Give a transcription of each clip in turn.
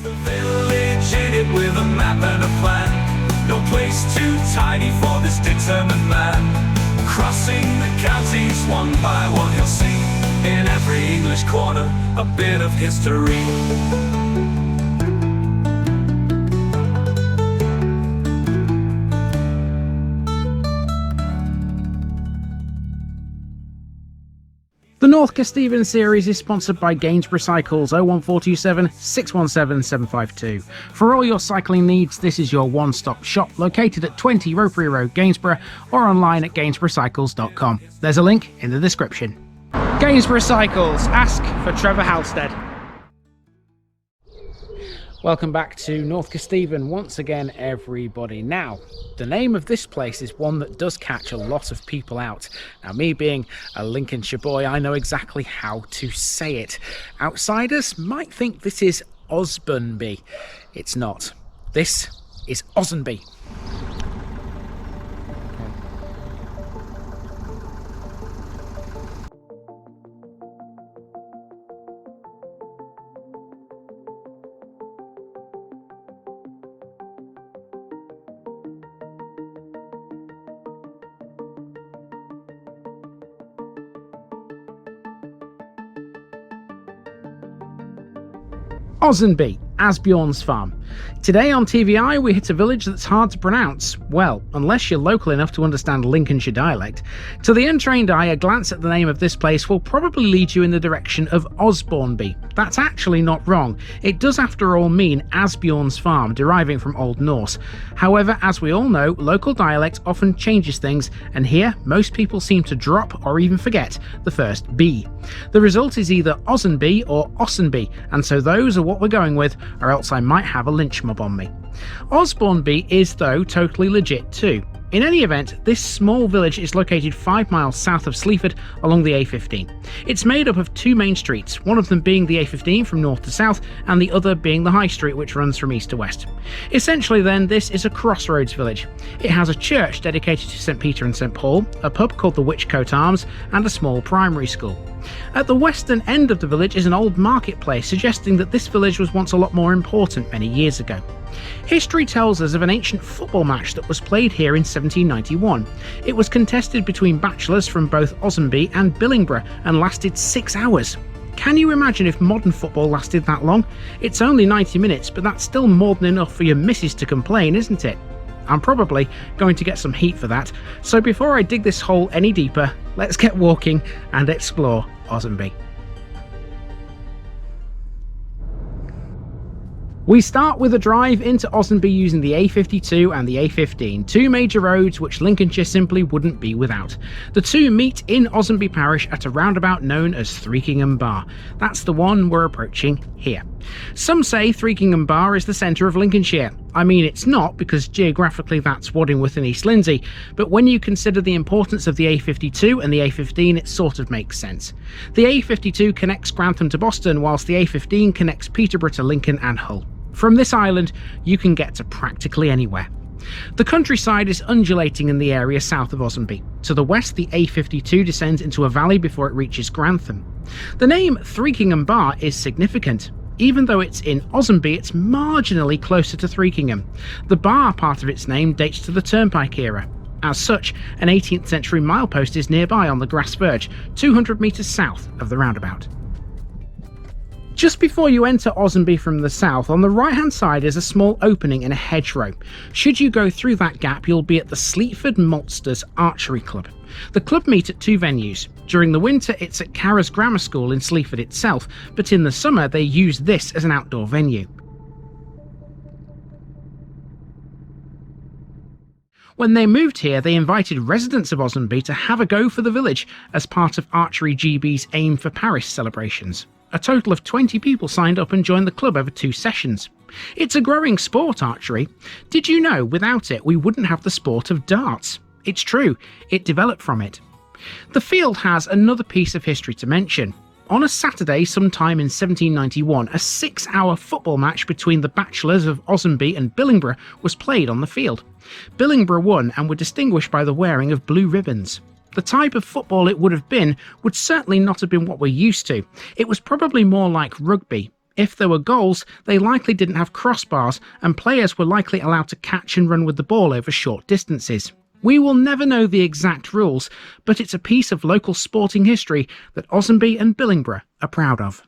The village in it with a map and a plan. No place too tiny for this determined man. Crossing the counties one by one, you'll see in every English corner a bit of history. The North Kesteven series is sponsored by Gainsborough Cycles 01427 617 752. For all your cycling needs, this is your one-stop shop located at 20 Ropery Road, Gainsborough, or online at gainsboroughcycles.com. There's a link in the description. Gainsborough Cycles, ask for Trevor Halstead. Welcome back to North Kesteven once again, everybody. Now, the name of this place is one that does catch a lot of people out. Now, me being a Lincolnshire boy, I know exactly how to say it. Outsiders might think this is Osbournby. It's not. This is Osbournby. Osbournby, Asbjorn's farm. Today on TVI we hit a village that's hard to pronounce, well, unless you're local enough to understand Lincolnshire dialect. To the untrained eye, a glance at the name of this place will probably lead you in the direction of Osbournby. That's actually not wrong. It does after all mean Asbjorn's farm, deriving from Old Norse. However, as we all know, local dialect often changes things, and here most people seem to drop or even forget the first B. The result is either Osbournby or Ossenby, and so those are what we're going with, or else I might have a lynch mob on me. Osbournby is, though, totally legit too. In any event, this small village is located 5 miles south of Sleaford along the A15. It's made up of two main streets, one of them being the A15 from north to south and the other being the High Street, which runs from east to west. Essentially then, this is a crossroads village. It has a church dedicated to St Peter and St Paul, a pub called the Whichcote Arms, and a small primary school. At the western end of the village is an old marketplace, suggesting that this village was once a lot more important many years ago. History tells us of an ancient football match that was played here in 1791. It was contested between bachelors from both Osbournby and Billingborough and lasted 6 hours. Can you imagine if modern football lasted that long? It's only 90 minutes, but that's still more than enough for your missus to complain, isn't it? I'm probably going to get some heat for that, so before I dig this hole any deeper, let's get walking and explore Osbournby. We start with a drive into Osbournby using the A52 and the A15, two major roads which Lincolnshire simply wouldn't be without. The two meet in Osbournby Parish at a roundabout known as Threekingham Bar. That's the one we're approaching here. Some say Threekingham Bar is the centre of Lincolnshire. I mean, it's not, because geographically that's Waddingworth and East Lindsey, but when you consider the importance of the A52 and the A15, it sort of makes sense. The A52 connects Grantham to Boston, whilst the A15 connects Peterborough to Lincoln and Hull. From this island, you can get to practically anywhere. The countryside is undulating in the area south of Osbournby. To the west, the A52 descends into a valley before it reaches Grantham. The name Threekingham Bar is significant. Even though it's in Osbournby, it's marginally closer to Threekingham. The bar part of its name dates to the Turnpike era. As such, an 18th century milepost is nearby on the grass verge, 200 metres south of the roundabout. Just before you enter Osbournby from the south, on the right hand side is a small opening in a hedgerow. Should you go through that gap, you'll be at the Sleaford Maltsters Archery Club. The club meet at two venues. During the winter it's at Carra's Grammar School in Sleaford itself, but in the summer they use this as an outdoor venue. When they moved here, they invited residents of Osbournby to have a go for the village as part of Archery GB's Aim for Paris celebrations. A total of 20 people signed up and joined the club over 2 sessions. It's a growing sport, archery. Did you know without it we wouldn't have the sport of darts? It's true, it developed from it. The field has another piece of history to mention. On a Saturday sometime in 1791, a 6-hour football match between the bachelors of Osbournby and Billingborough was played on the field. Billingborough won and were distinguished by the wearing of blue ribbons. The type of football it would have been would certainly not have been what we're used to. It was probably more like rugby. If there were goals, they likely didn't have crossbars, and players were likely allowed to catch and run with the ball over short distances. We will never know the exact rules, but it's a piece of local sporting history that Osbournby and Billingborough are proud of.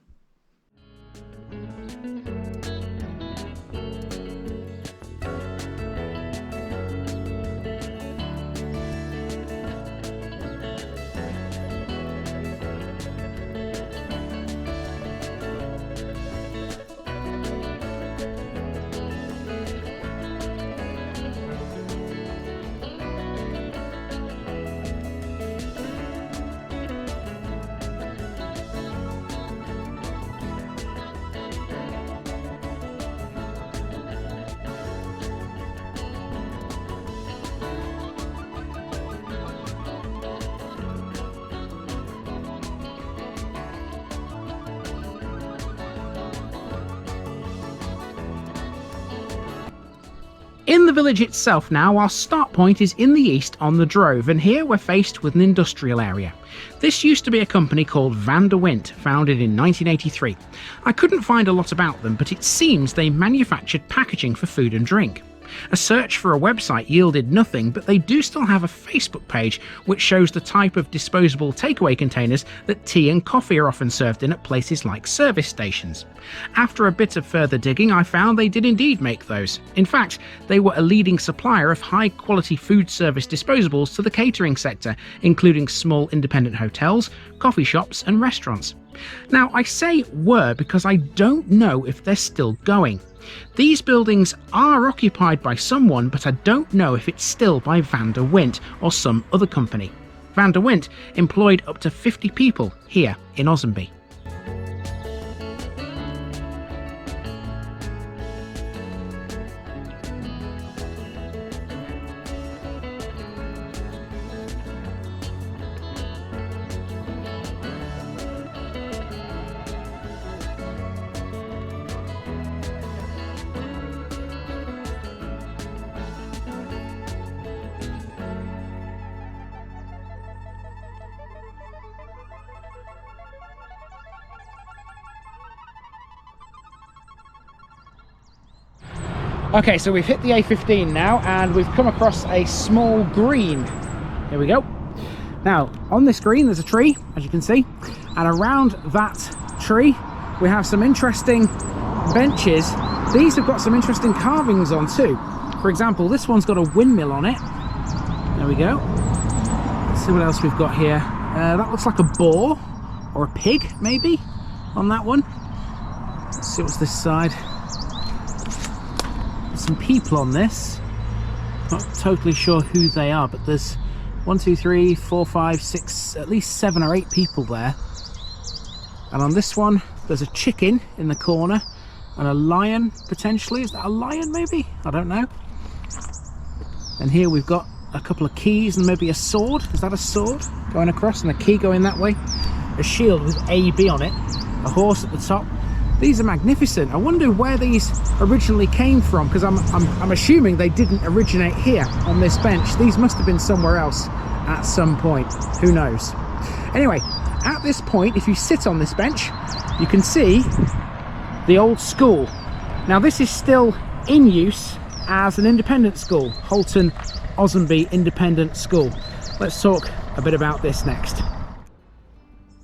In the village itself now, our start point is in the east on the Drove, and here we're faced with an industrial area. This used to be a company called Windt, founded in 1983. I couldn't find a lot about them, but it seems they manufactured packaging for food and drink. A search for a website yielded nothing, but they do still have a Facebook page which shows the type of disposable takeaway containers that tea and coffee are often served in at places like service stations. After a bit of further digging, I found they did indeed make those. In fact, they were a leading supplier of high-quality food service disposables to the catering sector, including small independent hotels, coffee shops and restaurants. Now, I say were because I don't know if they're still going. These buildings are occupied by someone, but I don't know if it's still by Windt or some other company. Windt employed up to 50 people here in Osbournby. Okay, so we've hit the A15 now, and we've come across a small green. Here we go. Now, on this green there's a tree, as you can see, and around that tree we have some interesting benches. These have got some interesting carvings on too. For example, this one's got a windmill on it. There we go. Let's see what else we've got here. That looks like a boar, or a pig maybe, on that one. Let's see what's this side. Some people on this, not totally sure who they are, but there's 1, 2, 3, 4, 5, 6, at least 7 or 8 people there. And on this one there's a chicken in the corner and a lion potentially. Is that a lion maybe? I don't know. And here we've got a couple of keys and maybe a sword. Is that a sword going across and a key going that way? A shield with AB on it, a horse at the top. These are magnificent. I wonder where these originally came from, because I'm assuming they didn't originate here on this bench. These must have been somewhere else at some point. Who knows? Anyway, at this point, if you sit on this bench, you can see the old school. Now, this is still in use as an independent school, Holton Osbournby Independent School. Let's talk a bit about this next.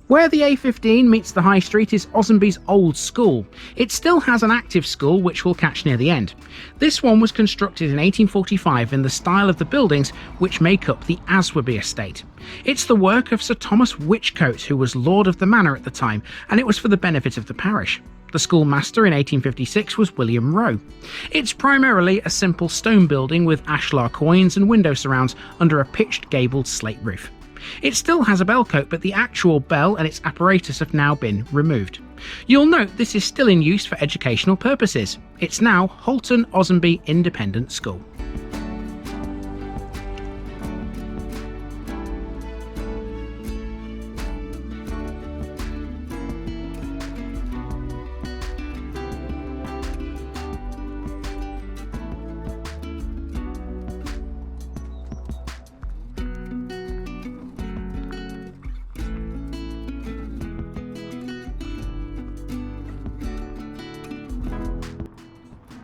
Where the A15 meets the High Street is Osbournby's old school. It still has an active school which we'll catch near the end. This one was constructed in 1845 in the style of the buildings which make up the Osbournby estate. It's the work of Sir Thomas Whichcote, who was lord of the manor at the time, and it was for the benefit of the parish. The schoolmaster in 1856 was William Rowe. It's primarily a simple stone building with ashlar quoins and window surrounds under a pitched gabled slate roof. It still has a bellcote, but the actual bell and its apparatus have now been removed. You'll note this is still in use for educational purposes. It's now Holton Osbournby Independent School.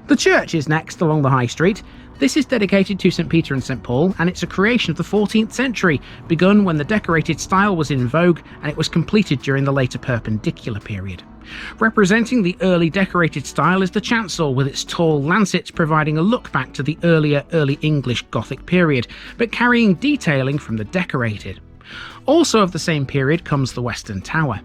The church is next along the High Street. This is dedicated to St Peter and St Paul, and it's a creation of the 14th century, begun when the decorated style was in vogue, and it was completed during the later Perpendicular period. Representing the early decorated style is the chancel, with its tall lancets providing a look back to the early English Gothic period, but carrying detailing from the decorated. Also of the same period comes the western tower.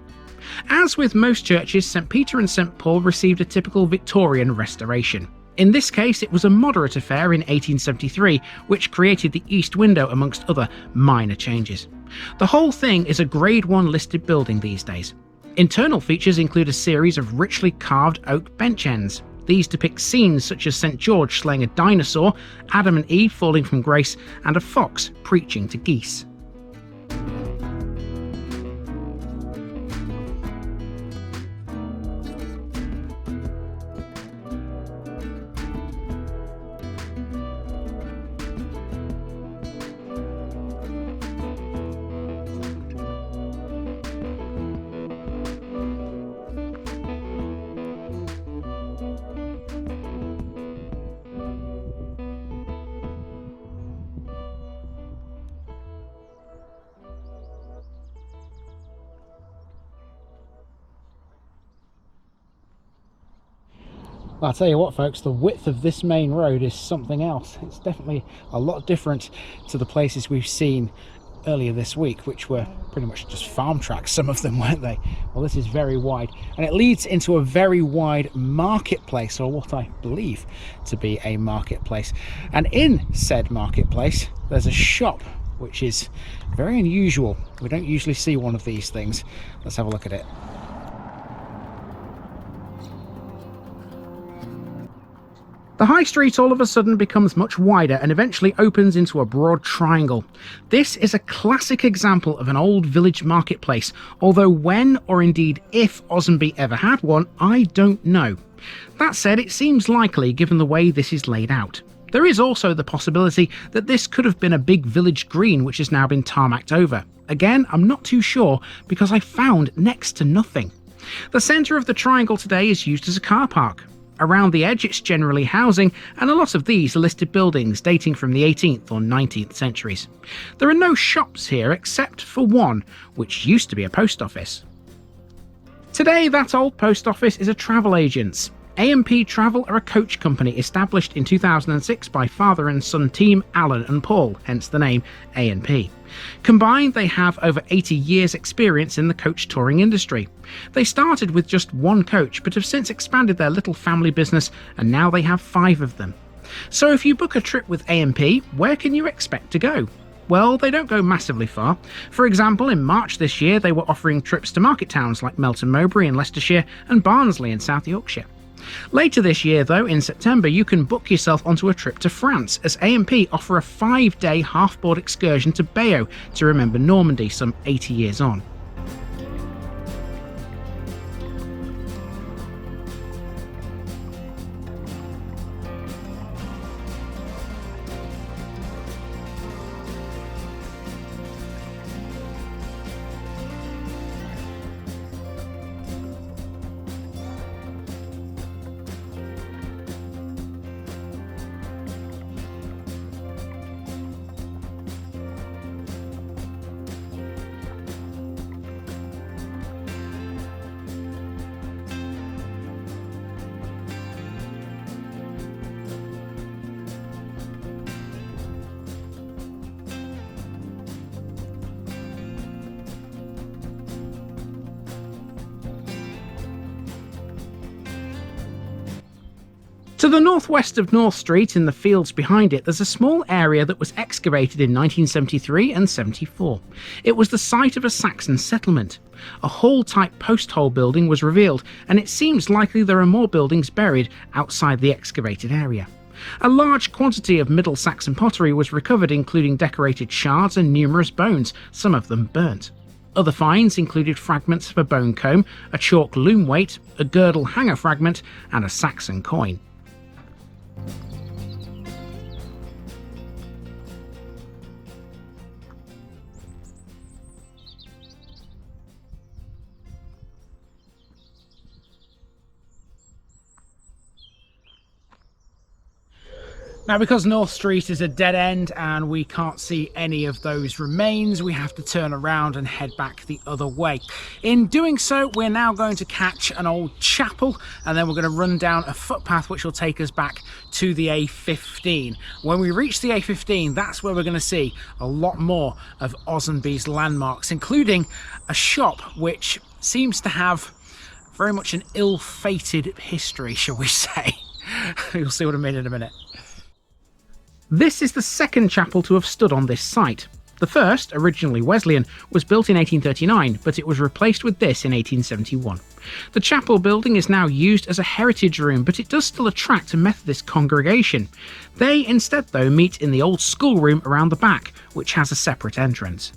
As with most churches, St Peter and St Paul received a typical Victorian restoration. In this case, it was a moderate affair in 1873, which created the east window amongst other minor changes. The whole thing is a Grade 1 listed building these days. Internal features include a series of richly carved oak bench ends. These depict scenes such as St George slaying a dinosaur, Adam and Eve falling from grace, and a fox preaching to geese. I'll tell you what, folks, the width of this main road is something else. It's definitely a lot different to the places we've seen earlier this week, which were pretty much just farm tracks, some of them, weren't they? Well, this is very wide, and it leads into a very wide marketplace, or what I believe to be a marketplace. And in said marketplace, there's a shop, which is very unusual. We don't usually see one of these things. Let's have a look at it. The high street all of a sudden becomes much wider and eventually opens into a broad triangle. This is a classic example of an old village marketplace, although when, or indeed if, Osbournby ever had one, I don't know. That said, it seems likely given the way this is laid out. There is also the possibility that this could have been a big village green which has now been tarmacked over. Again, I'm not too sure because I found next to nothing. The centre of the triangle today is used as a car park. Around the edge it's generally housing, and a lot of these are listed buildings dating from the 18th or 19th centuries. There are no shops here except for one, which used to be a post office. Today that old post office is a travel agent's. A&P Travel are a coach company established in 2006 by father and son team Alan and Paul, hence the name A&P. Combined, they have over 80 years' experience in the coach touring industry. They started with just one coach, but have since expanded their little family business, and now they have 5 of them. So if you book a trip with A&P, where can you expect to go? Well, they don't go massively far. For example, in March this year, they were offering trips to market towns like Melton Mowbray in Leicestershire and Barnsley in South Yorkshire. Later this year, though, in September, you can book yourself onto a trip to France, as A&P offer a 5-day half-board excursion to Bayeux to remember Normandy some 80 years on. To the northwest of North Street, in the fields behind it, there's a small area that was excavated in 1973 and 74. It was the site of a Saxon settlement. A hall-type post-hole building was revealed, and it seems likely there are more buildings buried outside the excavated area. A large quantity of Middle Saxon pottery was recovered, including decorated shards and numerous bones, some of them burnt. Other finds included fragments of a bone comb, a chalk loom weight, a girdle hanger fragment, and a Saxon coin. Now, because North Street is a dead end and we can't see any of those remains, we have to turn around and head back the other way. In doing so, we're now going to catch an old chapel, and then we're going to run down a footpath which will take us back to the A15. When we reach the A15, that's where we're going to see a lot more of Osbournby's landmarks, including a shop which seems to have very much an ill-fated history, shall we say. You'll see what I mean in a minute. This is the second chapel to have stood on this site. The first, originally Wesleyan, was built in 1839, but it was replaced with this in 1871. The chapel building is now used as a heritage room, but it does still attract a Methodist congregation. They instead, though, meet in the old schoolroom around the back, which has a separate entrance.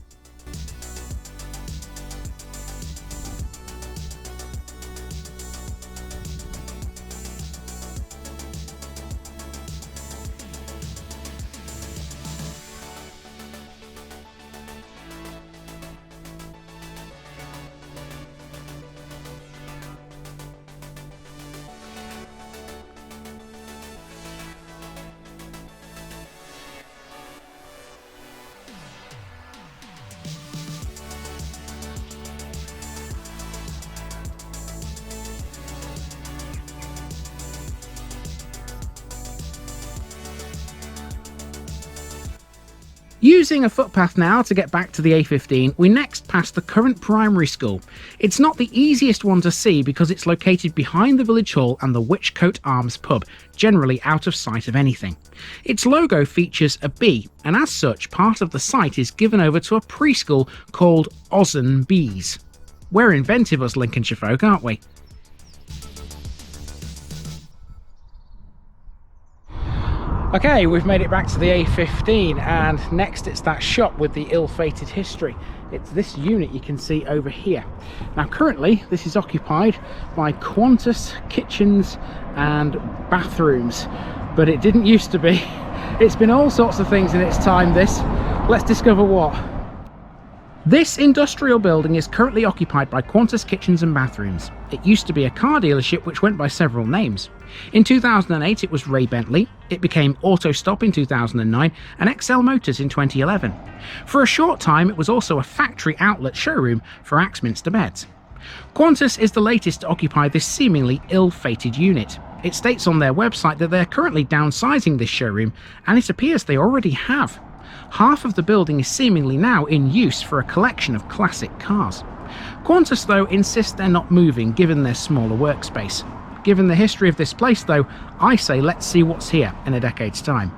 Using a footpath now to get back to the A15, we next pass the current primary school. It's not the easiest one to see because it's located behind the village hall and the Whichcote Arms pub, generally out of sight of anything. Its logo features a bee, and as such, part of the site is given over to a preschool called Osbournby's. We're inventive as Lincolnshire folk, aren't we? Okay, we've made it back to the A15, and next it's that shop with the ill-fated history. It's this unit you can see over here. Now currently this is occupied by Quantas kitchens and bathrooms, but it didn't used to be. It's been all sorts of things in its time, this. Let's discover what. This industrial building is currently occupied by Quantas kitchens and bathrooms. It used to be a car dealership which went by several names. In 2008 it was Ray Bentley, it became Autostop in 2009 and XL Motors in 2011. For a short time it was also a factory outlet showroom for Axminster beds. Quantas is the latest to occupy this seemingly ill-fated unit. It states on their website that they're currently downsizing this showroom, and it appears they already have. Half of the building is seemingly now in use for a collection of classic cars. Quantas, though, insist they're not moving given their smaller workspace. Given the history of this place, though, I say let's see what's here in a decade's time.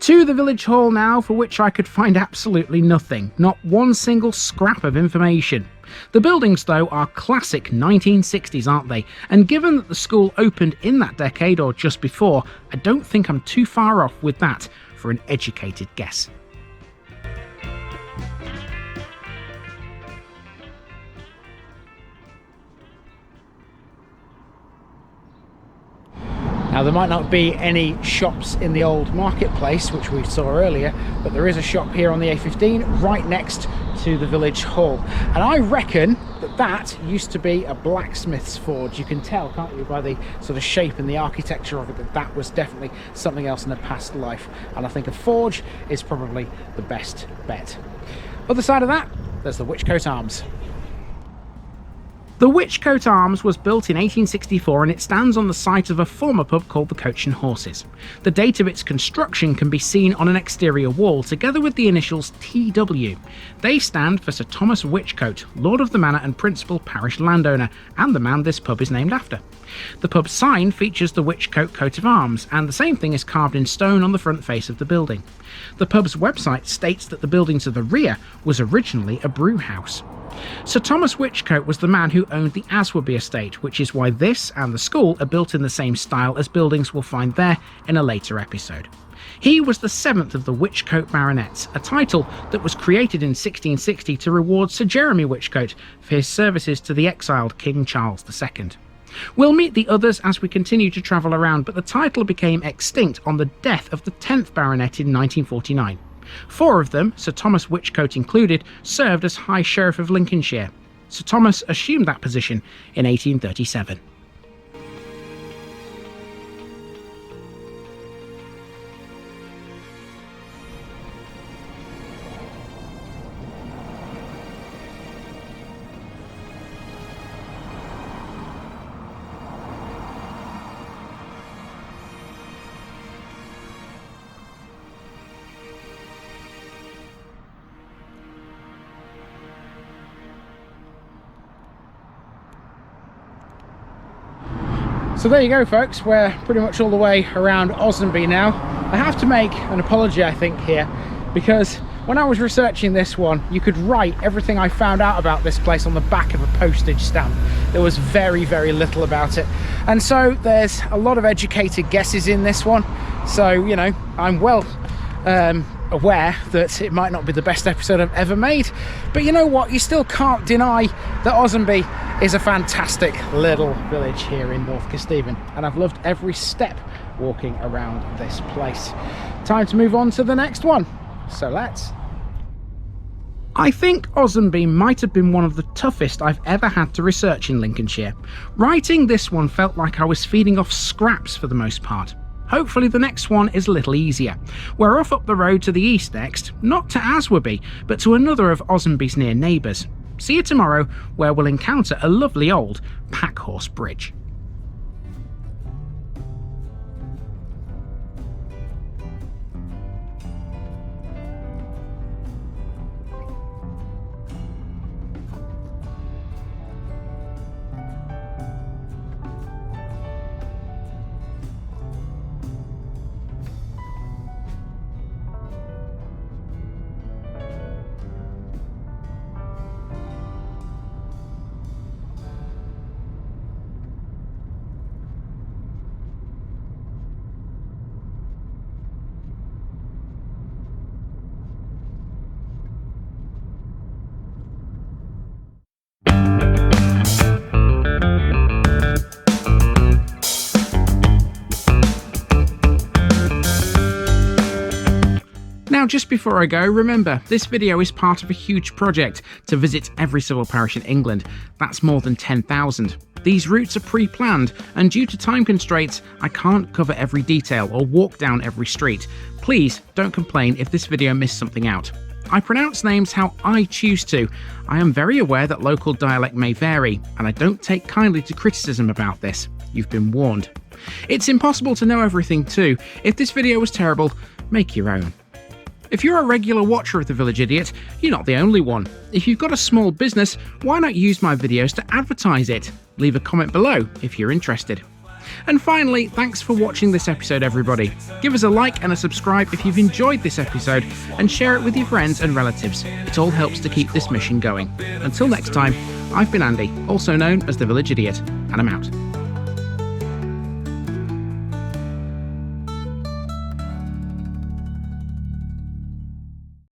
To the village hall now, for which I could find absolutely nothing, not one single scrap of information. The buildings, though, are classic 1960s, aren't they? And given that the school opened in that decade or just before, I don't think I'm too far off with that for an educated guess. Now, there might not be any shops in the old marketplace, which we saw earlier, but there is a shop here on the A15 right next to the village hall. And I reckon that that used to be a blacksmith's forge. You can tell, can't you, by the sort of shape and the architecture of it, that that was definitely something else in a past life. And I think a forge is probably the best bet. Other side of that, there's the Whichcote Arms. The Whichcote Arms was built in 1864 and it stands on the site of a former pub called the Coach and Horses. The date of its construction can be seen on an exterior wall together with the initials TW. They stand for Sir Thomas Whichcote, Lord of the Manor and principal parish landowner, and the man this pub is named after. The pub's sign features the Whichcote coat of arms, and the same thing is carved in stone on the front face of the building. The pub's website states that the building to the rear was originally a brew house. Sir Thomas Whichcote was the man who owned the Osbournby estate, which is why this and the school are built in the same style as buildings we'll find there in a later episode. He was the 7th of the Whichcote baronets, a title that was created in 1660 to reward Sir Jeremy Whichcote for his services to the exiled King Charles II. We'll meet the others as we continue to travel around, but the title became extinct on the death of the 10th baronet in 1949. 4 of them, Sir Thomas Whichcote included, served as High Sheriff of Lincolnshire. Sir Thomas assumed that position in 1837. So there you go, folks, we're pretty much all the way around Osbournby now. I have to make an apology, I think, here, because when I was researching this one, you could write everything I found out about this place on the back of a postage stamp. There was very, very little about it. And so there's a lot of educated guesses in this one. So, you know, I'm well aware that it might not be the best episode I've ever made, but you know what, you still can't deny that Osbournby is a fantastic little village here in North Kesteven, and I've loved every step walking around this place. Time to move on to the next one, so let's. I think Osbournby might have been one of the toughest I've ever had to research in Lincolnshire. Writing this one felt like I was feeding off scraps for the most part. Hopefully the next one is a little easier. We're off up the road to the east next, not to Osbournby, but to another of Osbournby's near neighbours. See you tomorrow, where we'll encounter a lovely old packhorse bridge. Now, just before I go, remember, this video is part of a huge project to visit every civil parish in England. That's more than 10,000. These routes are pre-planned, and due to time constraints, I can't cover every detail or walk down every street. Please don't complain if this video missed something out. I pronounce names how I choose to. I am very aware that local dialect may vary, and I don't take kindly to criticism about this. You've been warned. It's impossible to know everything too. If this video was terrible, make your own. If you're a regular watcher of The Village Idiot, you're not the only one. If you've got a small business, why not use my videos to advertise it? Leave a comment below if you're interested. And finally, thanks for watching this episode, everybody. Give us a like and a subscribe if you've enjoyed this episode, and share it with your friends and relatives. It all helps to keep this mission going. Until next time, I've been Andy, also known as The Village Idiot, and I'm out.